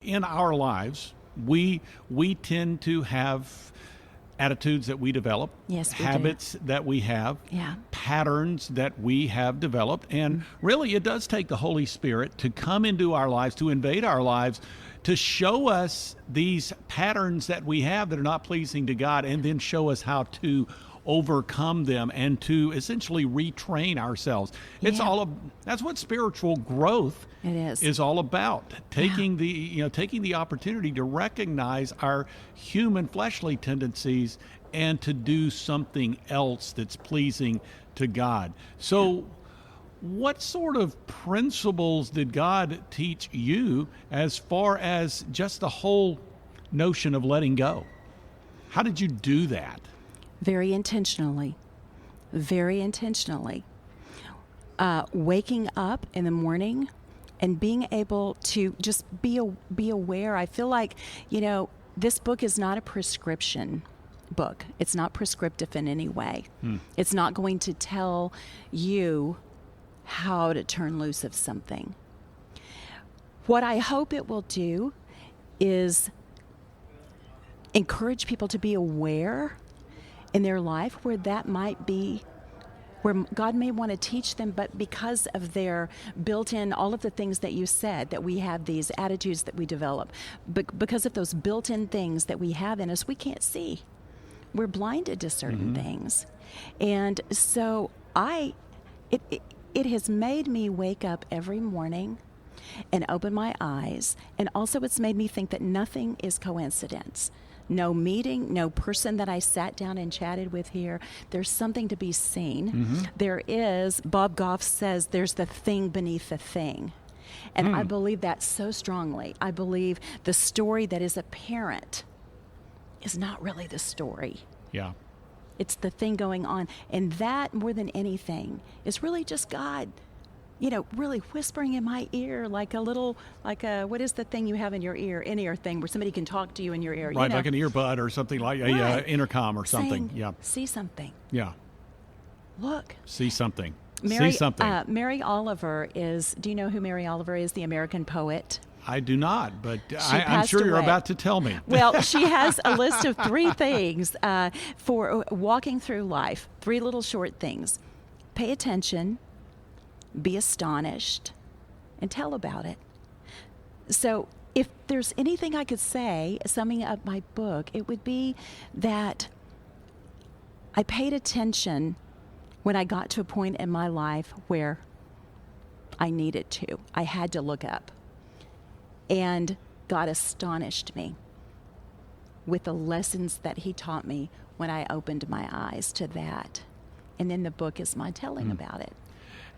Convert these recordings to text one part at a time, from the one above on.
in our lives, we tend to have attitudes that we develop, yes, we habits that we have, yeah, patterns that we have developed. And really, it does take the Holy Spirit to come into our lives, to invade our lives, to show us these patterns that we have that are not pleasing to God, and then show us how to overcome them and to essentially retrain ourselves. It's that's what spiritual growth is all about. Taking the opportunity to recognize our human fleshly tendencies and to do something else that's pleasing to God. So what sort of principles did God teach you as far as just the whole notion of letting go? How did you do that? Very intentionally. Waking up in the morning and being able to just be aware. I feel like, this book is not a prescription book. It's not prescriptive in any way. It's not going to tell you how to turn loose of something. What I hope it will do is encourage people to be aware in their life where that might be, where God may want to teach them, but because of their built-in, all of the things that you said, that we have these attitudes that we develop, but because of those built-in things that we have in us, we can't see. We're blinded to certain things. And so it has made me wake up every morning and open my eyes, and also it's made me think that nothing is coincidence. No meeting, no person that I sat down and chatted with here. There's something to be seen. There is, Bob Goff says, there's the thing beneath the thing. And I believe that so strongly. I believe the story that is apparent is not really the story. Yeah. It's the thing going on. And that, more than anything, is really just God, really whispering in my ear like what is the thing you have in your ear, in-ear thing where somebody can talk to you in your ear? Right, like an earbud or something, like a intercom or something. Saying, see something. Yeah. Look. See something. See something. Mary Oliver do you know who Mary Oliver is, the American poet? I do not, but I'm sure you're about to tell me. Well, she has a list of 3 things for walking through life, 3 little short things. Pay attention, be astonished, and tell about it. So if there's anything I could say, summing up my book, it would be that I paid attention when I got to a point in my life where I needed to. I had to look up. And God astonished me with the lessons that he taught me when I opened my eyes to that. And then the book is my telling about it.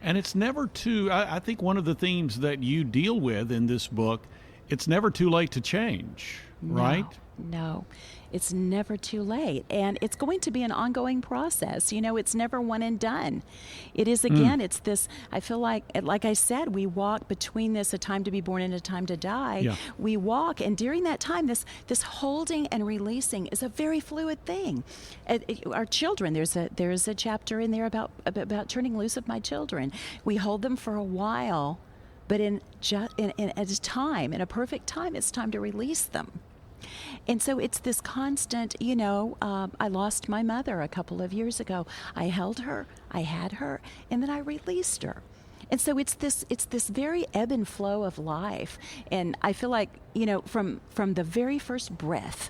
And it's never I think one of the themes that you deal with in this book, it's never too late to change, right? No, it's never too late. And it's going to be an ongoing process. It's never one and done. It is, again, it's this, I feel like I said, we walk between this, a time to be born and a time to die. Yeah. We walk, and during that time, this holding and releasing is a very fluid thing. Our children, there's a chapter in there about turning loose of my children. We hold them for a while, but in a perfect time, it's time to release them. And so it's this constant, I lost my mother a couple of years ago. I held her, I had her, and then I released her. And so it's this very ebb and flow of life. And I feel like, from the very first breath,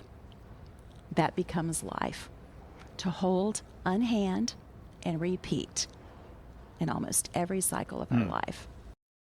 that becomes life. To hold, unhand, and repeat in almost every cycle of our life.